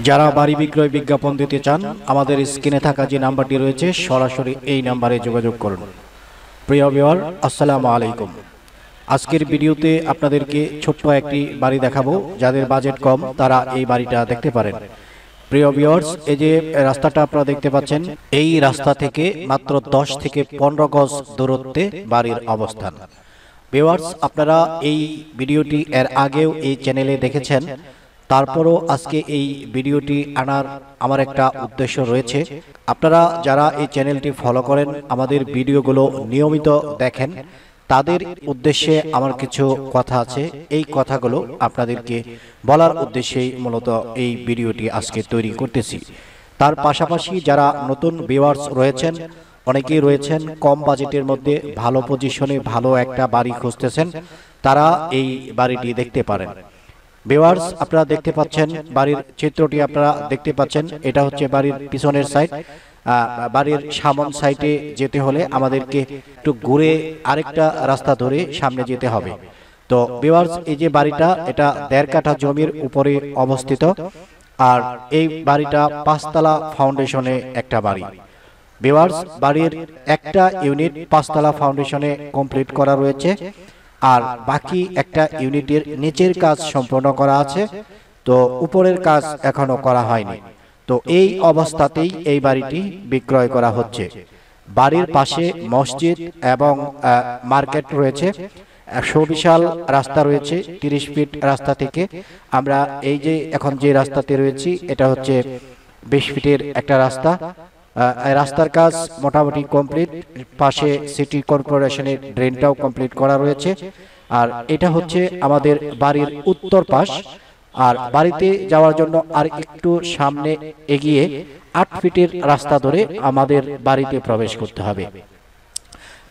যারা বাড়ি বিক্রয় বিজ্ঞাপন দিতে চান আমাদের স্ক্রিনে থাকা যে নাম্বারটি রয়েছে সরাসরি এই নাম্বারে যোগাযোগ করুন। প্রিয় ভিউয়ার, আসসালামু আলাইকুম। আজকের ভিডিওতে আপনাদেরকে ছোট্ট একটি বাড়ি দেখাবো। যাদের বাজেট কম তারা এই বাড়িটা দেখতে পারেন। প্রিয় ভিউয়ার্স, এই যে রাস্তাটা আপনারা দেখতে পাচ্ছেন, এই রাস্তা থেকে মাত্র 10 থেকে 15 গজ দূরত্বে বাড়ির অবস্থান। ভিউয়ার্স, আপনারা এই ভিডিওটি এর আগেও এই চ্যানেলে দেখেছেন, তারপরও আজকে এই ভিডিওটি আনার আমার একটা উদ্দেশ্য রয়েছে। আপনারা যারা এই চ্যানেলটি ফলো করেন, আমাদের ভিডিওগুলো নিয়মিত দেখেন, তাদের উদ্দেশ্যে আমার কিছু কথা আছে। এই কথাগুলো আপনাদেরকে বলার উদ্দেশ্যেই মূলত এই ভিডিওটি আজকে তৈরি করতেছি। তার পাশাপাশি যারা নতুন ভিউয়ার্স রয়েছেন, অনেকেই রয়েছেন কম বাজেটের মধ্যে ভালো পজিশনে ভালো একটা বাড়ি খুঁজতেছেন, তারা এই বাড়িটি দেখতে পারেন। ভিউয়ার্স, আপনারা দেখতে পাচ্ছেন বাড়ির চিত্রটি, আপনারা দেখতে পাচ্ছেন এটা হচ্ছে বাড়ির পিছনের সাইড। বাড়ির সামন সাইডে যেতে হলে আমাদেরকে একটু ঘুরে আরেকটা রাস্তা ধরে সামনে যেতে হবে। তো ভিউয়ার্স, এই যে বাড়িটা, এটা 1.5 কাঠা জমির উপরে অবস্থিত। আর এই বাড়িটা 5 তলা ফাউন্ডেশনে একটা বাড়ি। ভিউয়ার্স, বাড়ির একটা ইউনিট 5 তলা ফাউন্ডেশনে কমপ্লিট করা রয়েছে, আর বাকি একটা ইউনিটের নিচের কাজ সম্পন্ন করা আছে। তো উপরের কাজ এখনো করা হয়নি। তো এই অবস্থাতেই এই বাড়িটি বিক্রয় করা হচ্ছে। বাড়ির পাশে মসজিদ এবং মার্কেট রয়েছে। সুবিশাল রাস্তা রয়েছে, 30 ফিট রাস্তা থেকে আমরা এই যে এখন যে রাস্তাতে রয়েছি, এটা হচ্ছে 20 ফিটের একটা রাস্তা। রাস্তার কাজ মোটামুটি কমপ্লিট। পাশে সিটি কর্পোরেশনের ড্রেনটাও কমপ্লিট করা রয়েছে। আর এটা হচ্ছে আমাদের বাড়ির উত্তর পাশ। আর বাড়িতে যাওয়ার জন্য আর একটু সামনে এগিয়ে 8 ফিটের রাস্তা ধরে আমাদের বাড়িতে প্রবেশ করতে হবে।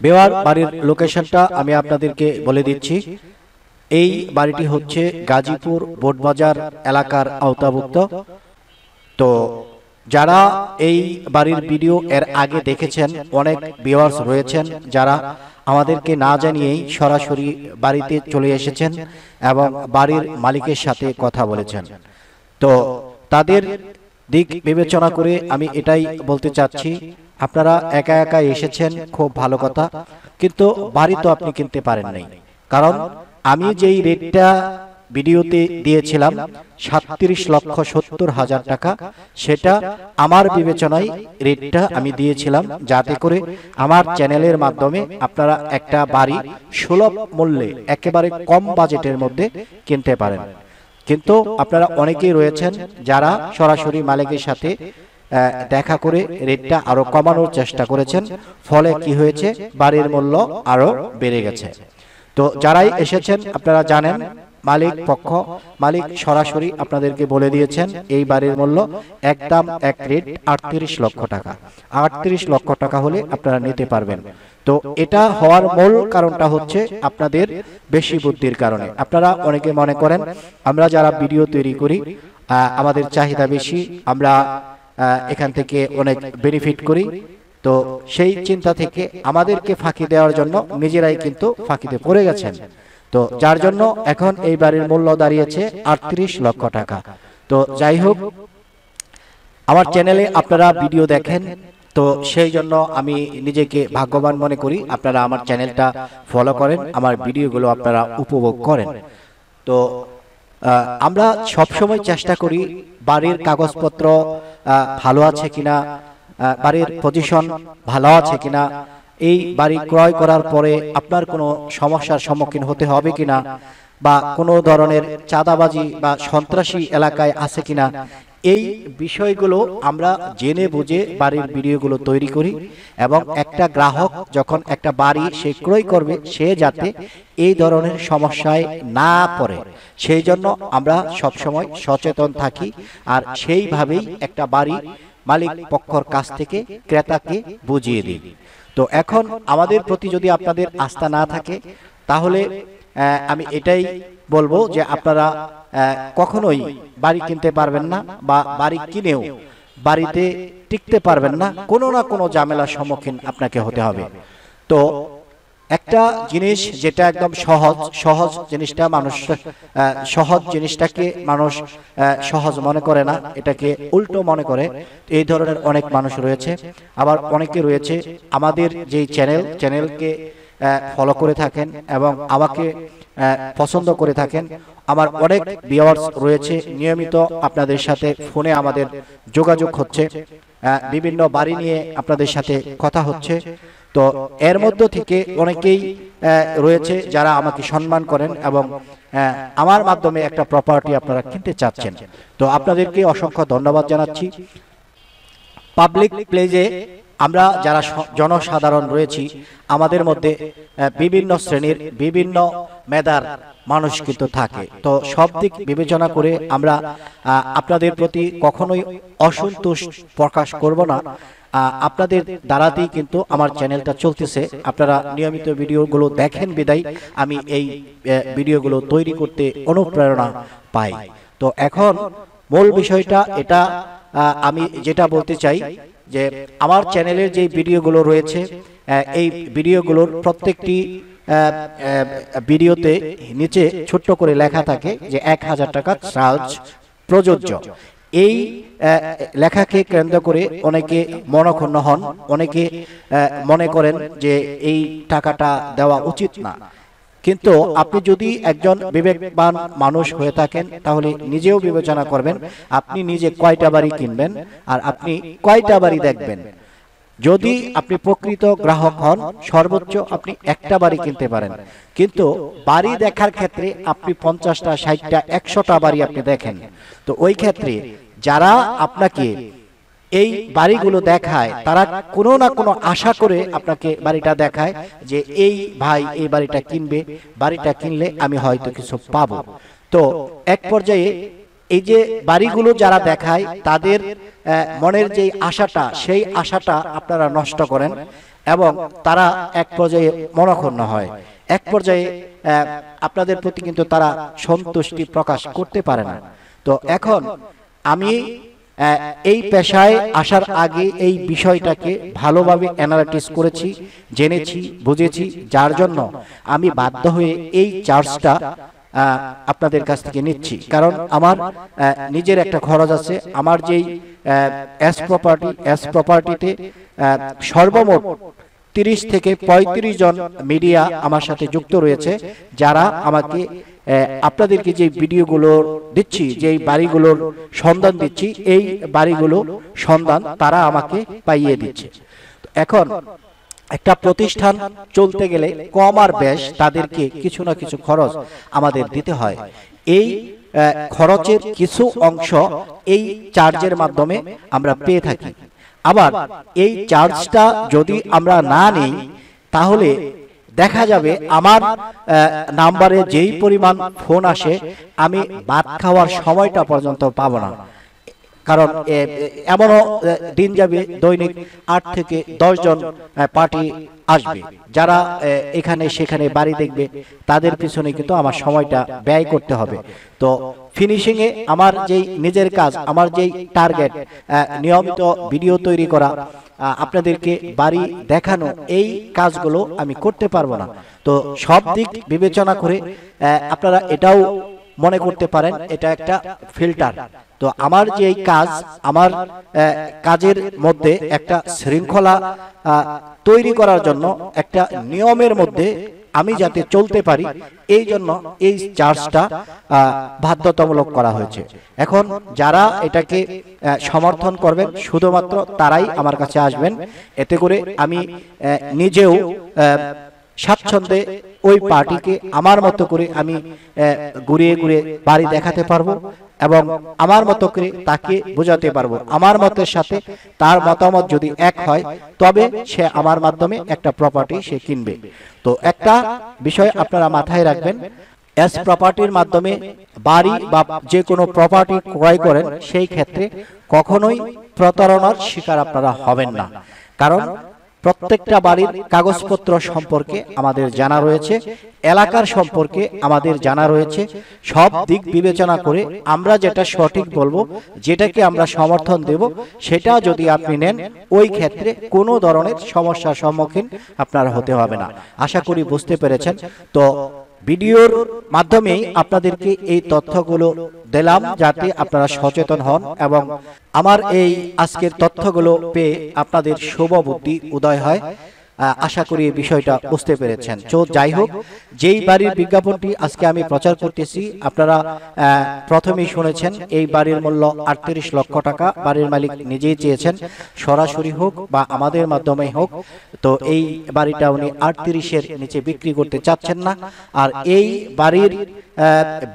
বেওয়ার বাড়ির লোকেশনটা আমি আপনাদেরকে বলে দিচ্ছি। এই বাড়িটি হচ্ছে গাজীপুর বোটবাজার এলাকার আওতাভুক্ত। তো যারা এই বাড়ির ভিডিও এর আগে দেখেছেন, অনেক ভিউয়ার্স রয়েছেন যারা আমাদেরকে না জানিয়েই সরাসরি বাড়িতে চলে এসেছেন এবং বাড়ির মালিকের সাথে কথা বলেছেন। তো তাদের দিক বিবেচনা করে আমি এটাই বলতে চাচ্ছি, আপনারা একা একা এসেছেন, খুব ভালো কথা, কিন্তু বাড়ি তো আপনি কিনতে পারেন নাই। কারণ আমি যেই রেটটা ভিডিওতে দিয়েছিলাম 37,70,000 টাকা, সেটা আমার বিবেচনায় রেটটা আমি দিয়েছিলাম যাতে করে আমার চ্যানেলের মাধ্যমে আপনারা একটা বাড়ি সুলভ মূল্যে একেবারে কম বাজেটের মধ্যে কিনতে পারেন। কিন্তু আপনারা অনেকেই রয়েছেন যারা সরাসরি মালিকের সাথে দেখা করে রেটটা আরো কমানোর চেষ্টা করেছেন, ফলে কি হয়েছে, বাড়ির মূল্য আরো বেড়ে গেছে। তো যারাই এসেছেন আপনারা জানেন, মালিক সরাসরি আপনাদেরকে বলে দিয়েছেন এই বাড়ির মূল্য একদম এক রেট 38 লক্ষ টাকা। 38 লক্ষ টাকা হলে আপনারা নিতে পারবেন। তো এটা হওয়ার মূল কারণটা হচ্ছে আপনাদের বেশি বুদ্ধির কারণে। আপনারা অনেকে মনে করেন আমরা যারা ভিডিও তৈরি করি আমাদের চাহিদা বেশি, আমরা এখান থেকে অনেক বেনিফিট করি। তো সেই চিন্তা থেকে আমাদেরকে ফাঁকি দেওয়ার জন্য নিজেরাই কিন্তু ফাঁকিতে পড়ে গেছেন। তো যার জন্য এখন এই বাড়ির মূল্য দাঁড়িয়েছে 38 লক্ষ টাকা। তো যাই হোক, আমার চ্যানেলে আপনারা ভিডিও দেখেন, তো সেই জন্য আমি নিজেকে ভাগ্যবান মনে করি আপনারা আমার চ্যানেলটা ফলো করেন, আমার ভিডিওগুলো আপনারা উপভোগ করেন। তো আমরা সবসময় চেষ্টা করি বাড়ির কাগজপত্র ভালো আছে কিনা, বাড়ির পজিশন ভালো আছে কিনা, এই বাড়ি ক্রয় করার পরে আপনার কোনো সমস্যার সম্মুখীন হতে হবে কিনা, বা কোনো ধরনের চাঁদাবাজি বা সন্ত্রাসী এলাকায় আছে কিনা, এই বিষয়গুলো আমরা জেনে বুঝে বাড়ির ভিডিওগুলো তৈরি করি। এবং একটা গ্রাহক যখন একটা বাড়ি সে ক্রয় করবে, সে যাতে এই ধরনের সমস্যায় না পড়ে, সেই জন্য আমরা সবসময় সচেতন থাকি। আর সেইভাবেই একটা বাড়ি মালিক পক্ষর কাছ থেকে ক্রেতাকে বুঝিয়ে দিই। তো এখন আমাদের প্রতি যদি আপনাদের আস্থা না থাকে, তাহলে আমি এটাই বলবো যে আপনারা কখনোই বাড়ি কিনতে পারবেন না, বা বাড়ি কিনেও বাড়িতে টিকতে পারবেন না। কোনো না কোনো ঝামেলার সম্মুখীন আপনাকে হতে হবে। তো একটা জিনিস যেটা একদম সহজ সহজ জিনিসটা মানুষ সহজ জিনিসটাকে মানুষ সহজ মনে করে না, এটাকে উল্টো মনে করে। এই ধরনের অনেক মানুষ রয়েছে। আবার অনেকে রয়েছে আমাদের যে চ্যানেলকে ফলো করে থাকেন এবং আমাকে পছন্দ করে থাকেন। আমার অনেক ভিউয়ার্স রয়েছে, নিয়মিত আপনাদের সাথে ফোনে আমাদের যোগাযোগ হচ্ছে, বিভিন্ন বাড়ি নিয়ে আপনাদের সাথে কথা হচ্ছে। তো এর মধ্য থেকে অনেকেই রয়েছে যারা আমাকে সম্মান করেন এবং আমার মাধ্যমে একটা প্রপার্টি আপনারা কিনতে চাচ্ছেন। তো আপনাদেরকে অসংখ্য ধন্যবাদ জানাচ্ছি। পাবলিক প্লেজে আমরা যারা জনসাধারণ রয়েছি, আমাদের মধ্যে বিভিন্ন শ্রেণীর বিভিন্ন মেধার মানুষ কিন্তু থাকে। তো সব দিক বিবেচনা করে আমরা আপনাদের প্রতি কখনোই অসন্তোষ প্রকাশ করব না। আপনাদের দ্বারাতেই কিন্তু আমার চ্যানেলটা চলতেছে। আপনারা নিয়মিত ভিডিওগুলো দেখেন বিদায় আমি এই ভিডিওগুলো তৈরি করতে অনুপ্রেরণা পাই। তো এখন মূল বিষয়টা এটা, আমি যেটা বলতে চাই যে আমার চ্যানেলের যে ভিডিওগুলো রয়েছে, এই ভিডিওগুলোর প্রত্যেকটি ভিডিওতে নিচে ছোট্ট করে লেখা থাকে যে 1000 টাকা চার্জ প্রযোজ্য। এই লেখাকে কেন্দ্র করে অনেকে মনক্ষুণ্ণ হন, অনেকে মনে করেন যে এই টাকাটা দেওয়া উচিত না। কিন্তু আপনি যদি একজন বিবেকবান মানুষ হয়ে থাকেন তাহলে নিজেও বিবেচনা করবেন আপনি নিজে কয়টা বাড়ি কিনবেন আর আপনি কয়টা বাড়ি দেখবেন। যদি আপনি প্রকৃত গ্রাহক হন, সর্বোচ্চ আপনি একটা বাড়ি কিনতে পারেন, কিন্তু বাড়ি দেখার ক্ষেত্রে আপনি 50টা 60টা 100টা বাড়ি আপনি দেখেন। তো ওই ক্ষেত্রে যারা আপনাকে এই বাড়িগুলো দেখায় তারা কোনো না কোনো আশা করে আপনাকে বাড়িটা দেখায় যে এই ভাই এই বাড়িটা কিনবে, বাড়িটা কিনলে আমি হয়তো কিছু পাবো। তো এক পর্যায়ে এই যে বাড়িগুলো যারা দেখায় তাদের মনের যে আশাটা, সেই আশাটা আপনারা নষ্ট করেন এবং তারা এক পর্যায়ে মনক্ষুণ্ণ হয়। এক পর্যায়ে আপনাদের প্রতি কিন্তু তারা সন্তুষ্টি প্রকাশ করতে পারে না। তো এখন আমি এই পেশায় আসার আগে এই বিষয়টাকে ভালোভাবে অ্যানালাইসিস করেছি, জেনেছি, বুঝেছি, যার জন্য আমি বাধ্য হয়ে এই চার্জটা আপনাদের কাছ থেকে নিচ্ছি। কারণ আমার নিজের একটা খরচ আছে। আমার যেই এস প্রপার্টিতে সর্বমোট 30 থেকে 35 জন মিডিয়া আমার সাথে যুক্ত রয়েছে, যারা আমাকে আপনাদেরকে যে ভিডিওগুলো দিচ্ছি, যেই বাড়িগুলোর সন্ধান দিচ্ছি, এই বাড়িগুলো সন্ধান তারা আমাকে পাইয়ে দিচ্ছে। এখন একটা প্রতিষ্ঠান চলতে গেলে কম আর বেশ তাদেরকে কিছু না কিছু খরচ আমাদের দিতে হয়। এই খরচের কিছু অংশ এই চার্জের মাধ্যমে আমরা পেয়ে থাকি। আবার এই চার্জটা যদি আমরা না নিই তাহলে দেখা যাবে আমার নাম্বারে যেই পরিমাণ ফোন আসে আমি ভাত খাওয়ার সময়টা পর্যন্ত পাবো না। কারণ এমনও দিন যাবে দৈনিক 8 থেকে 10 জন পার্টি আসবে, যারা এখানে সেখানে বাড়ি দেখবে, তাদের পিছনে কিন্তু আমার সময়টা ব্যয় করতে হবে। তো ফিনিশিং এ আমার যেই নিজের কাজ, আমার যেই টার্গেট নিয়মিত ভিডিও তৈরি করা, আপনাদেরকে বাড়ি দেখানো, এই কাজগুলো আমি করতে পারবো না। তো সব দিক বিবেচনা করে আপনারা এটাও মনে করতে পারেন এটা একটা ফিল্টার। তো আমার যে এই কাজ, আমার কাজের মধ্যে একটা শৃঙ্খলা তৈরি করার জন্য, একটা নিয়মের মধ্যে আমি যাতে চলতে পারি, এই জন্য এই চার্জটা বাধ্যতামূলক করা হয়েছে। এখন যারা এটাকে সমর্থন করবেন শুধুমাত্র তারাই আমার কাছে আসবেন। এতে করে আমি নিজেও স্বাচ্ছন্দ্যে ওই পার্টিকে আমার মতো করে আমি ঘুরিয়ে ঘুরিয়ে বাড়ি দেখাতে পারবো এবং আমার মতো করে তাকে বোঝাতে পারবো। আমার মতের সাথে তার মতামত যদি এক হয় তবে সে আমার মাধ্যমে একটা প্রপার্টি সে কিনবে। তো একটা বিষয় আপনারা মাথায় রাখবেন, এস প্রপার্টির মাধ্যমে বাড়ি বা যে কোনো প্রপার্টি ক্রয় করেন সেই ক্ষেত্রে কখনোই প্রতারণার শিকার আপনারা হবেন না। কারণ প্রত্যেকটা বাড়ির কাগজপত্র সম্পর্কে আমাদের জানা রয়েছে, এলাকার সম্পর্কে আমাদের জানা রয়েছে। সব দিক বিবেচনা করে আমরা যেটা সঠিক বলবো, যেটাকে আমরা সমর্থন দেব, সেটা যদি আপনি নেন ওই ক্ষেত্রে কোনো ধরনের সমস্যার সম্মুখীন আপনার হতে হবে না। আশা করি বুঝতে পেরেছেন। তো ভিডিওর মাধ্যমেই আপনাদেরকে এই তথ্যগুলো দিলাম যাতে আপনারা সচেতন হন এবং আমার এই আজকের তথ্যগুলো পেয়ে আপনাদের শুভ বুদ্ধি উদয় হয়। আশা করি এই বিষয়টা বুঝতে পেরেছেন। তো যাই হোক, যেই বাড়ির বিজ্ঞাপনটি আজকে আমি প্রচার করতেছি, আপনারা প্রথমেই শুনেছেন এই বাড়ির মূল্য 38 লক্ষ টাকা। বাড়ির মালিক নিজেই চেয়েছেন, সরাসরি হোক বা আমাদের মাধ্যমে হোক। তো এই বাড়িটা উনি 38-এর নিচে বিক্রি করতে চাচ্ছেন না। আর এই বাড়ির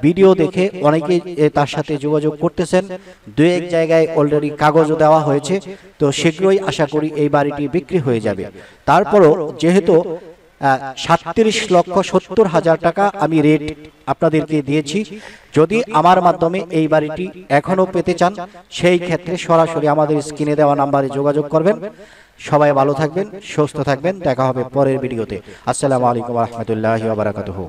ভিডিও দেখে অনেকেই তার সাথে যোগাযোগ করতেছেন। দুই এক জায়গায় অলরেডি কাগজও দেওয়া হয়েছে। তো শীঘ্রই আশা করি এই বাড়িটি বিক্রি হয়ে যাবে। তারপরও যেহেতু 37,70,000 টাকা আমি রেট আপনাদেরকে দিয়েছি, যদি আমার মাধ্যমে এই বাড়িটি এখনো পেতে চান, সেই ক্ষেত্রে সরাসরি আমাদের স্ক্রিনে দেওয়া নাম্বারে যোগাযোগ করবেন। সবাই ভালো থাকবেন, সুস্থ থাকবেন। দেখা হবে পরের ভিডিওতে। আসসালামু আলাইকুম ওয়া রাহমাতুল্লাহি ওয়া বারাকাতুহু।